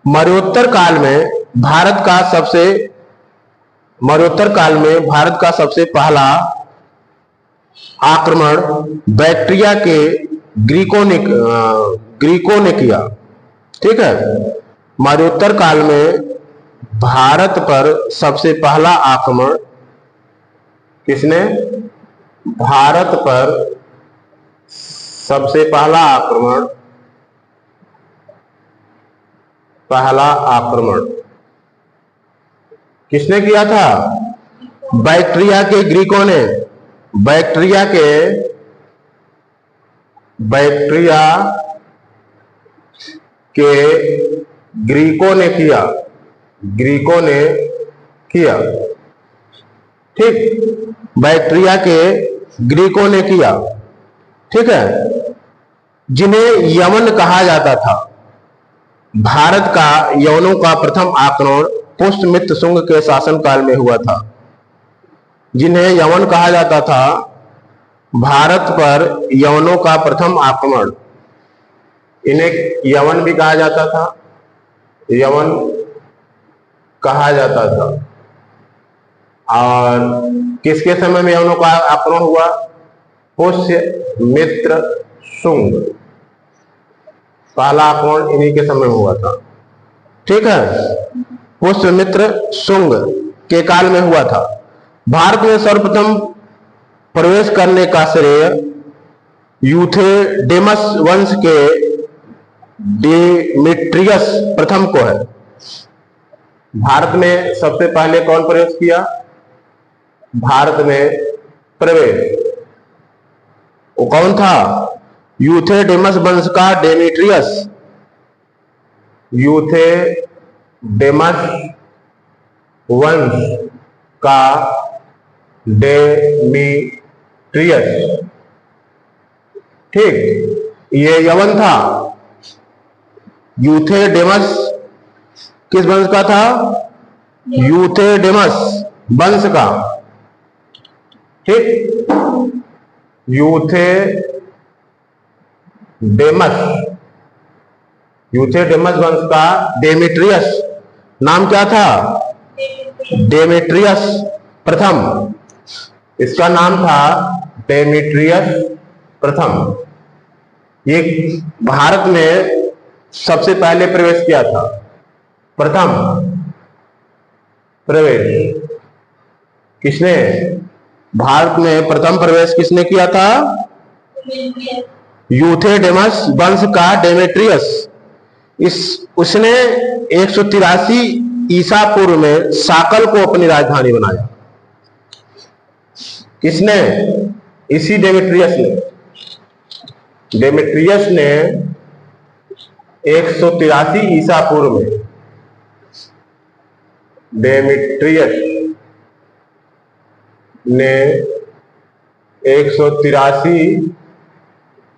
मरणोत्तर काल में भारत का सबसे पहला आक्रमण बैक्ट्रिया के ग्रीकों ने किया। ठीक है, मरणोत्तर काल में भारत पर सबसे पहला आक्रमण किसने? भारत पर सबसे पहला आक्रमण किसने किया था? बैक्ट्रिया के ग्रीकों ने। बैक्ट्रिया के ग्रीकों ने किया। ठीक, बैक्ट्रिया के ग्रीकों ने किया। ठीक है, जिन्हें यवन कहा जाता था। भारत का यवनों का प्रथम आक्रमण पुष्यमित्र शुंग के शासनकाल में हुआ था। जिन्हें यवन कहा जाता था, भारत पर यवनों का प्रथम आक्रमण, इन्हें यवन भी कहा जाता था, यवन कहा जाता था। और किसके समय में यवनों का आक्रमण हुआ? पुष्यमित्र शुंग। पहला आक्रमण इन्हीं के समय में हुआ था। ठीक है, पुष्यमित्र शुंग के काल में हुआ था। भारत में सर्वप्रथम प्रवेश करने का श्रेय यूथेडेमस वंश के डेमेट्रियस प्रथम को है। भारत में सबसे पहले कौन प्रवेश किया? भारत में प्रवेश वो कौन था? यूथेडेमस वंश का डेमेट्रियस। यूथेडेमस वंश का डेमेट्रियस। ठीक, ये यवन था। यूथेडेमस किस वंश का था? यूथेडेमस वंश का। ठीक, यूथेडेमस वंश का डेमेट्रियस। नाम क्या था? डेमेट्रियस प्रथम। इसका नाम था डेमेट्रियस प्रथम। ये भारत में सबसे पहले प्रवेश किया था। प्रथम प्रवेश किसने? भारत में प्रथम प्रवेश किसने किया था? यूथेडेमस वंश का डेमेट्रियस। उसने 183 ईसा पूर्व में साकल को अपनी राजधानी बनाया। किसने? इसी डेमेट्रियस ने 183 ईसा पूर्व में डेमेट्रियस ने 183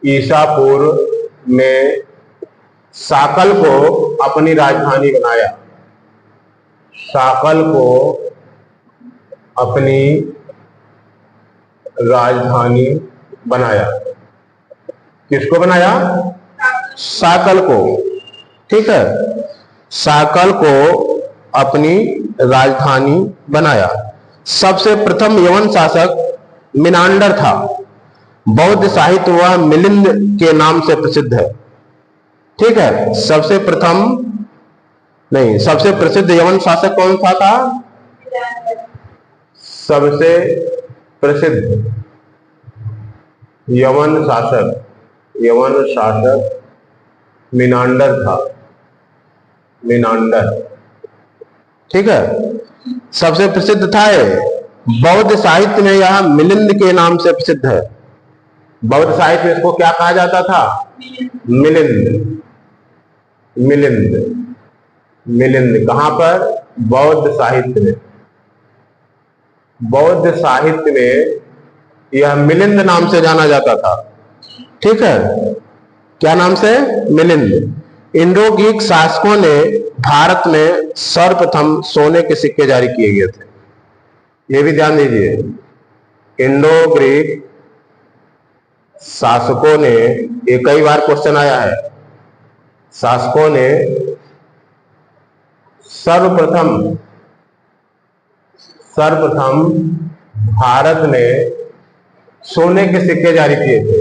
ईसा पूर्व में साकल को अपनी राजधानी बनाया। साकल को अपनी राजधानी बनाया। किसको बनाया? साकल को। ठीक है, साकल को अपनी राजधानी बनाया। सबसे प्रथम यवन शासक मिनांडर था। बौद्ध साहित्य वह मिलिंद के नाम से प्रसिद्ध है। ठीक है, सबसे प्रसिद्ध यवन शासक कौन सा था? सबसे प्रसिद्ध यवन शासक मिनांडर था। मिनांडर। ठीक है, सबसे प्रसिद्ध था। बौद्ध साहित्य में यह मिलिंद के नाम से प्रसिद्ध है। बौद्ध साहित्य में इसको क्या कहा जाता था? मिलिंद। मिलिंद कहां पर? बौद्ध साहित्य में। बौद्ध साहित्य में यह मिलिंद नाम से जाना जाता था। ठीक है, क्या नाम से? मिलिंद। इंडो ग्रीक शासकों ने भारत में सर्वप्रथम सोने के सिक्के जारी किए गए थे। यह भी ध्यान दीजिए, इंडो ग्रीक शासकों ने, ये कई बार क्वेश्चन आया है, शासकों ने सर्वप्रथम भारत ने सोने के सिक्के जारी किए थे।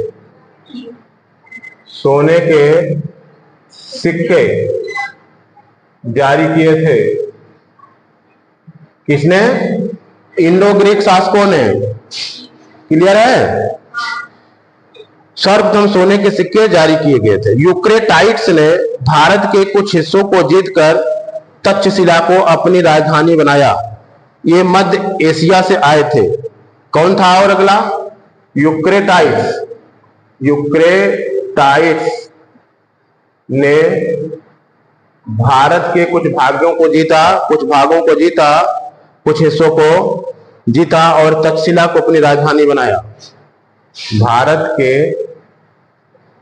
सोने के सिक्के जारी किए थे किसने? इंडो ग्रीक शासकों ने। क्लियर है? सर्वप्रथम सोने के सिक्के जारी किए गए थे। यूक्रेटाइट्स ने भारत के कुछ हिस्सों को जीतकर तक्षशिला को अपनी राजधानी बनाया। ये मध्य एशिया से आए थे। कौन था? और अगला यूक्रेटाइट्स ने भारत के कुछ भागों को जीता, कुछ हिस्सों को जीता और तक्षशिला को अपनी राजधानी बनाया। भारत के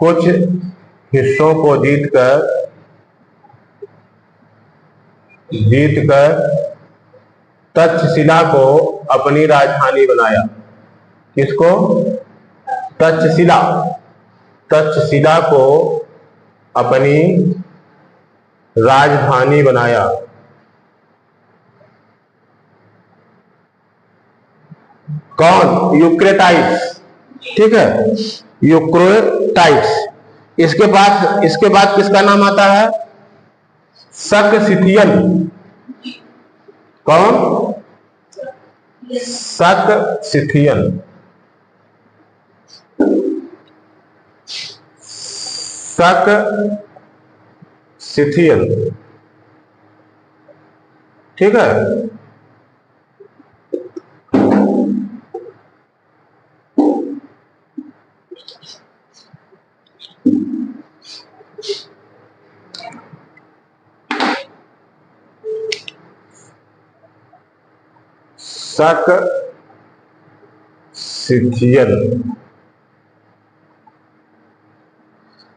कुछ हिस्सों को जीतकर तक्षशिला को अपनी राजधानी बनाया। किसको? तक्षशिला को अपनी राजधानी बनाया। कौन? यूक्रेटाइट्स। ठीक है, यूक्रेटाइट्स। इसके बाद किसका नाम आता है? सक्सिथियन। कौन? सक्सिथियन। ठीक है।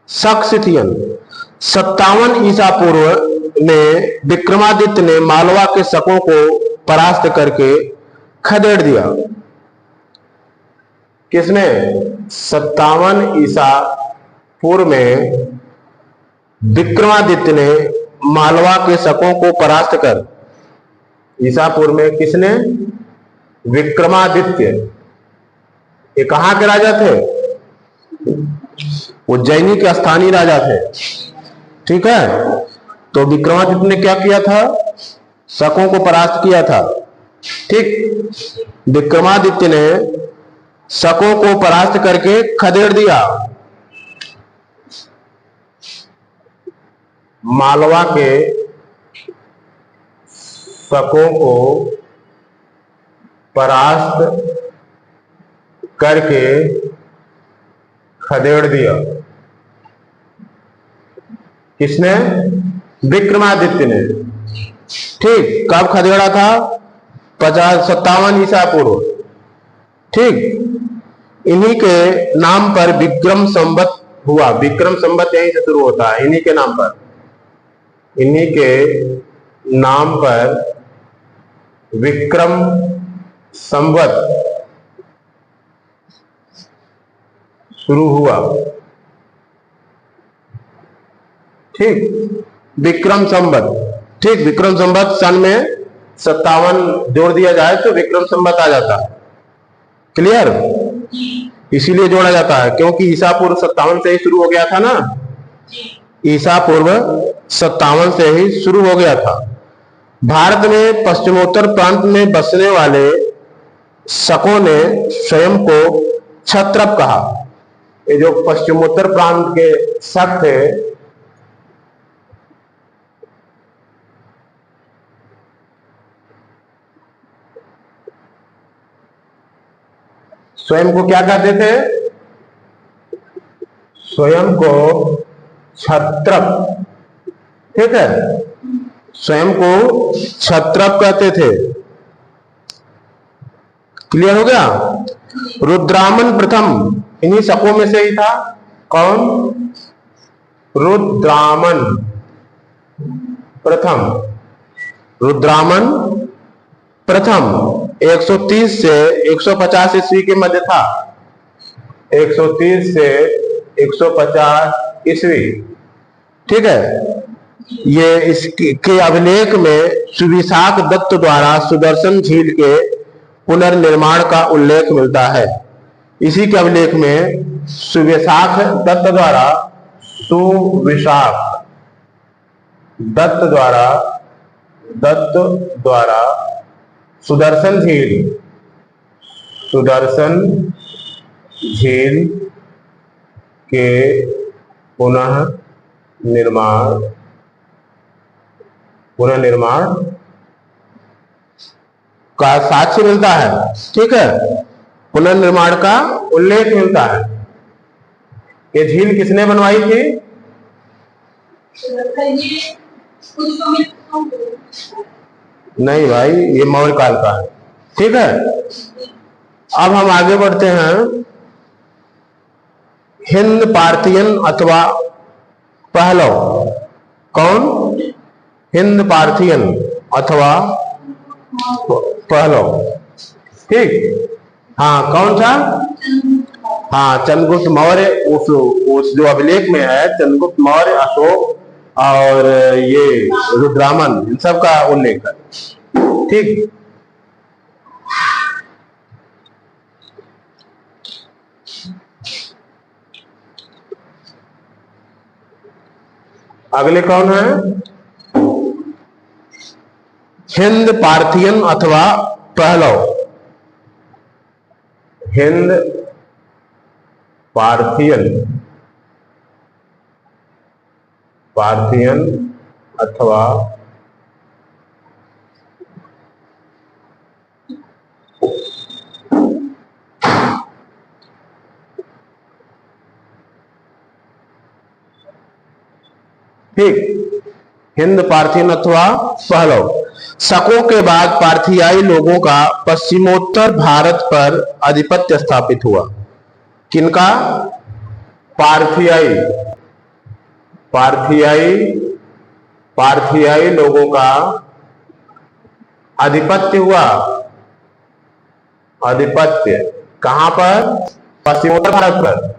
सक्सिथियन 57 ईसा पूर्व में विक्रमादित्य ने मालवा के शकों को परास्त करके खदेड़ दिया। किसने? 57 ईसा पूर्व में विक्रमादित्य ने मालवा के शकों को परास्त कर। ईसा पूर्व में किसने? विक्रमादित्य। ये कहां के राजा थे? उज्जैनी के स्थानीय राजा थे। ठीक है, तो विक्रमादित्य ने क्या किया था? शकों को परास्त किया था। ठीक, विक्रमादित्य ने शकों को परास्त करके खदेड़ दिया। मालवा के शकों को परास्त करके खदेड़ दिया। किसने? विक्रमादित्य ने। ठीक, कब खदेड़ा था? 57 ईसा पूर्व। ठीक, इन्हीं के नाम पर विक्रम संवत हुआ। विक्रम संवत यहीं से शुरू होता है, इन्हीं के नाम पर विक्रम संवत शुरू हुआ। ठीक, विक्रम संवत। ठीक, विक्रम संवत सन में 57 जोड़ दिया जाए तो विक्रम संवत आ जाता है। क्लियर? इसीलिए जोड़ा जाता है क्योंकि ईसा पूर्व 57 से ही शुरू हो गया था ना। ईसा पूर्व 57 से ही शुरू हो गया था। भारत में पश्चिमोत्तर प्रांत में बसने वाले शकों ने स्वयं को क्षत्रप कहा। ये जो पश्चिमोत्तर प्रांत के शक थे, स्वयं को क्या कहते थे? स्वयं को क्षत्रप। ठीक है, स्वयं को क्षत्रप कहते थे। क्लियर हो गया? रुद्रामन प्रथम इन्हीं शकों में से ही था। कौन? रुद्रामन प्रथम। रुद्रामन प्रथम 130 से 150 ईस्वी के मध्य था। 130 से 150 ईस्वी। ठीक है, ये इसके अभिलेख में सुविशाख दत्त द्वारा सुदर्शन झील के पुनर्निर्माण का उल्लेख मिलता है। इसी के अभिलेख में सुविशाख दत्त द्वारा सुदर्शन झील के पुनर्निर्माण का साक्ष्य मिलता है। ठीक है, पुनर्निर्माण का उल्लेख मिलता है। ये झील किसने बनवाई थी? नहीं भाई, ये मौर्य काल का है। ठीक है, अब हम आगे बढ़ते हैं। हिंद पार्थियन अथवा पहलव। कौन? हिंद पार्थियन अथवा पहलव। ठीक, हाँ, कौन था? हाँ, चंद्रगुप्त मौर्य। उस जो अभिलेख में है, चंद्रगुप्त मौर्य, अशोक और ये रुद्रामन, इन सब का उल्लेख है। ठीक, अगले कौन है? हिंद पार्थियन अथवा पहलव। हिंद पार्थियन अथवा ठीक, हिंद पार्थियन अथवा पहलव। शकों के बाद पार्थियाई लोगों का पश्चिमोत्तर भारत पर आधिपत्य स्थापित हुआ। किनका? पार्थियाई लोगों का आधिपत्य हुआ। आधिपत्य कहां पर? पश्चिमोत्तर भारत पर।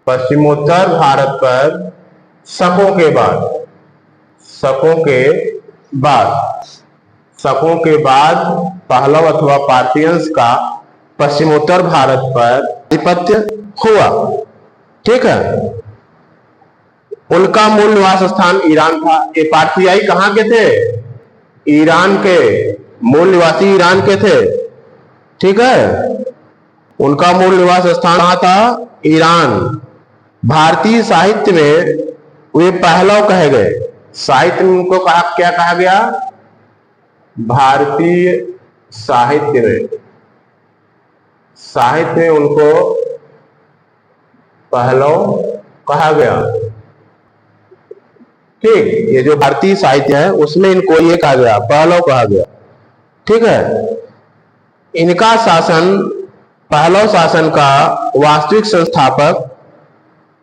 पश्चिमोत्तर भारत पर शकों के बाद पहलव अथवा पार्थियंस का पश्चिमोत्तर भारत पर आधिपत्य हुआ। ठीक है, उनका मूल निवास स्थान ईरान था। ये पार्थियाई कहां के थे? ईरान के। मूल निवासी ईरान के थे। ठीक है, उनका मूल निवास स्थान कहां था? ईरान। भारतीय साहित्य में वे पहलव कहे गए। साहित्य में उनको क्या कहा गया? भारतीय साहित्य में उनको पहलव कहा गया। ठीक, ये जो भारतीय साहित्य है उसमें इनको ये कहा गया, पहलव कहा गया। ठीक है, इनका शासन, पहलव शासन का वास्तविक संस्थापक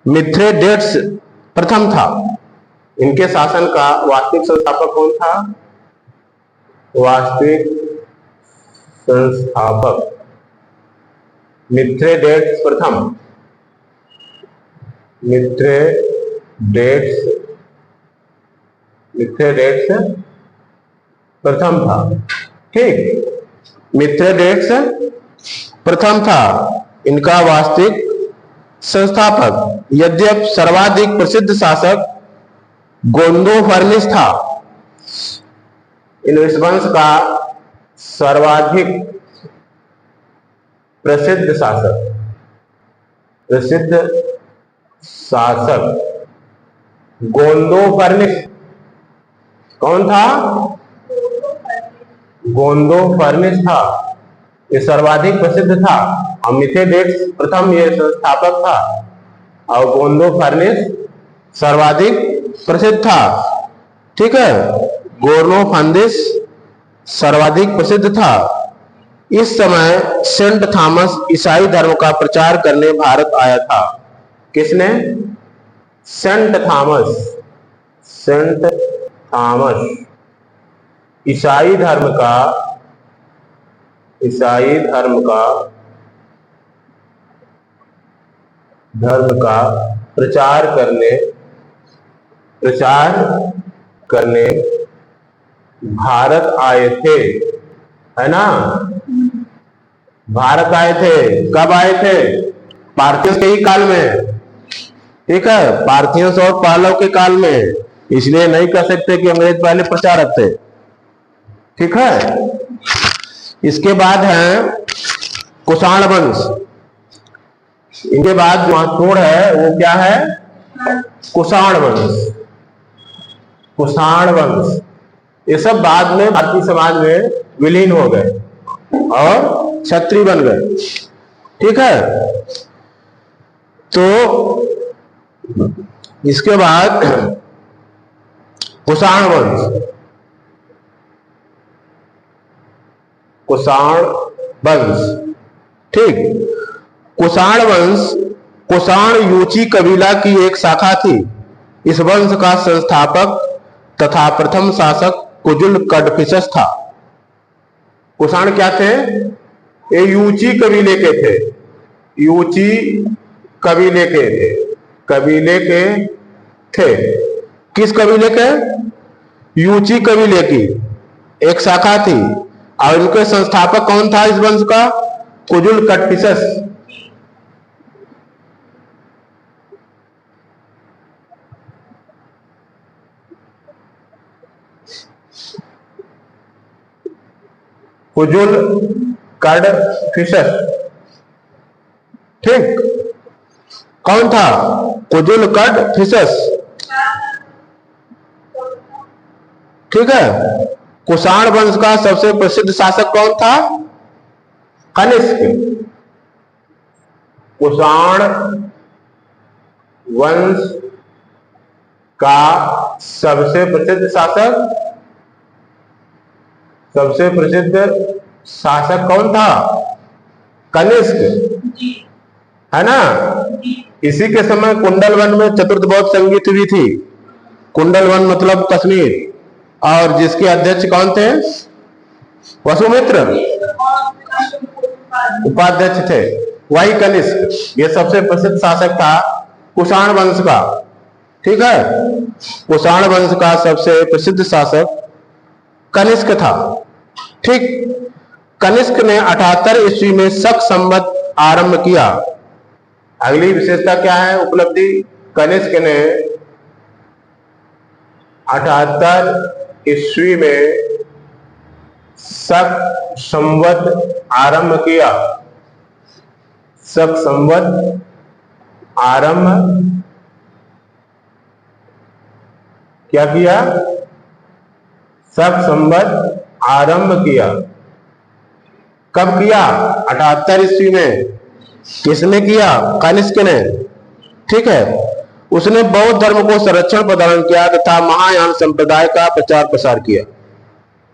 मिथ्रेडेट्स प्रथम था। इनके शासन का वास्तविक संस्थापक कौन था? वास्तविक संस्थापक मिथ्रेडेट्स प्रथम। मिथ्रेडेट्स प्रथम था। ठीक, मिथ्रेडेट्स प्रथम था इनका वास्तविक संस्थापक। यद्यपि सर्वाधिक प्रसिद्ध शासक गोंदोफर्निस था। इन वंश का सर्वाधिक प्रसिद्ध शासक गोंदोफर्निस। कौन था? गोंदोफर्निस था। ये सर्वाधिक प्रसिद्ध था और मिथ्रेडेट्स प्रथम ये संस्थापक था और गोंदोफर्निस सर्वाधिक प्रसिद्ध था। ठीक है, गोर्नोफर्निस सर्वाधिक प्रसिद्ध था। इस समय सेंट थॉमस ईसाई धर्म का प्रचार करने भारत आया था। किसने? सेंट थॉमस ईसाई धर्म का धर्म का प्रचार करने भारत आए थे, है ना। भारत आए थे, कब आए थे? पार्थियों के ही काल में, ठीक है, पार्थियों और पालव के काल में। इसलिए नहीं कह सकते कि अंग्रेज पहले प्रचारक थे, ठीक है। इसके बाद है कुषाण वंश। इनके बाद जो महत्वपूर्ण है वो क्या है? कुषाण वंश। कुषाण वंश ये सब बाद में भारतीय समाज में विलीन हो गए और क्षत्रिय बन गए, ठीक है। तो इसके बाद कुषाण वंश, कुषाण वंश, ठीक। कुषाण वंश कुषाण यूची कबीला की एक शाखा थी। इस वंश का संस्थापक तथा प्रथम शासक कुजुल कडफिसस था। कुषाण क्या थे? ये यूची कबीले के थे, यूची कबीले के थे, कबीले के थे। किस कबीले के? यूची कबीले की एक शाखा थी और इनके संस्थापक कौन था इस वंश का? कुजुल कडफिसस। कुजुल कडफिसस, ठीक। कौन था? कुजुल कडफिसस, ठीक है। कुषाण वंश का सबसे प्रसिद्ध शासक कौन था? कनिष्क। कुषाण वंश का सबसे प्रसिद्ध शासक कौन था? कनिष्क, है ना। इसी के समय कुंडलवन में चतुर्थ संगीत हुई थी। कुंडलवन मतलब कश्मीर, और जिसके अध्यक्ष कौन थे? वसुमित्र उपाध्यक्ष थे, वही कनिष्क। ये सबसे प्रसिद्ध शासक था कुषाण वंश का, ठीक है। कुषाण वंश का सबसे प्रसिद्ध शासक कनिष्क था, ठीक। कनिष्क ने 78 ईस्वी में शक संवत आरंभ किया। अगली विशेषता क्या है? उपलब्धि। कनिष्क ने 78 ईस्वी में शक संवत आरंभ किया। शक संवत आरंभ क्या किया? शक संवत आरंभ किया। कब किया? 78 ईस्वी में। किसने किया? कनिष्क ने, ठीक है। उसने बौद्ध धर्म को संरक्षण प्रदान किया तथा महायान संप्रदाय का प्रचार प्रसार किया,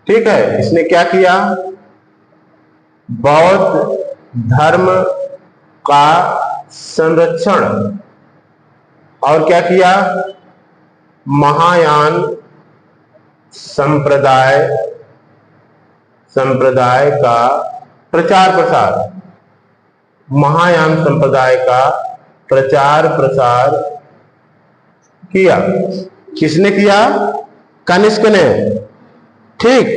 ठीक है। इसने क्या किया? बौद्ध धर्म का संरक्षण और क्या किया? महायान संप्रदाय का प्रचार प्रसार, महायान संप्रदाय का प्रचार प्रसार किया। किसने किया? कनिष्क ने, ठीक।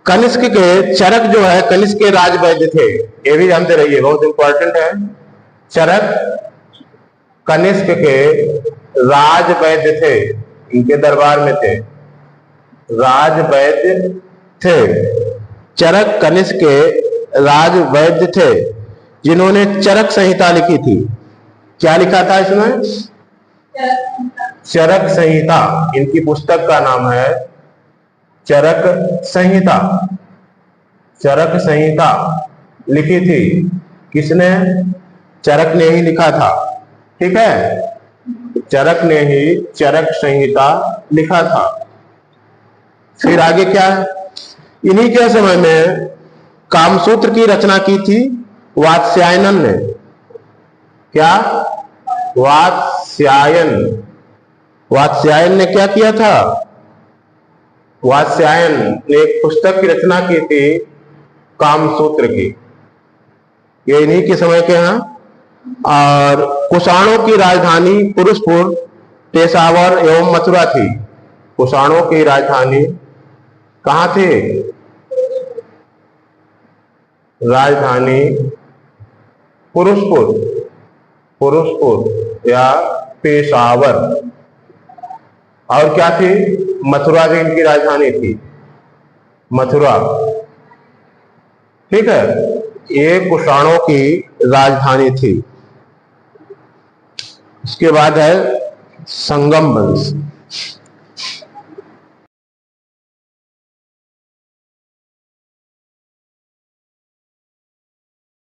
कनिष्क के चरक जो है, कनिष्क के राजवैद्य थे, ये भी जानते रहिए, बहुत इंपॉर्टेंट है। चरक कनिष्क के राजवैद्य थे, इनके दरबार में थे, राजवैद्य थे। चरक कनिष्क के राजवैद्य थे जिन्होंने चरक संहिता लिखी थी। क्या लिखा था इसमें? चरक संहिता। इनकी पुस्तक का नाम है चरक संहिता। चरक संहिता लिखी थी किसने? चरक ने ही लिखा था, ठीक है। चरक ने ही चरक संहिता लिखा था। फिर आगे क्या है? इन्हीं के समय में कामसूत्र की रचना की थी वात्स्यायन ने। क्या? वात्स्यायन ने क्या किया था? वात्स्यायन ने एक पुस्तक की रचना की थी कामसूत्र की। ये इन्हीं के समय के हैं। और कुषाणों की राजधानी पुरुषपुर, पेशावर एवं मथुरा थी। कुषाणों की राजधानी कहाँ थी? राजधानी पुरुषपुर, पुरुषपुर या पेशावर। और क्या थी? मथुरा भी इनकी राजधानी थी, मथुरा। ठीक है, ये कुषाणों की राजधानी थी। इसके बाद है संगम वंश।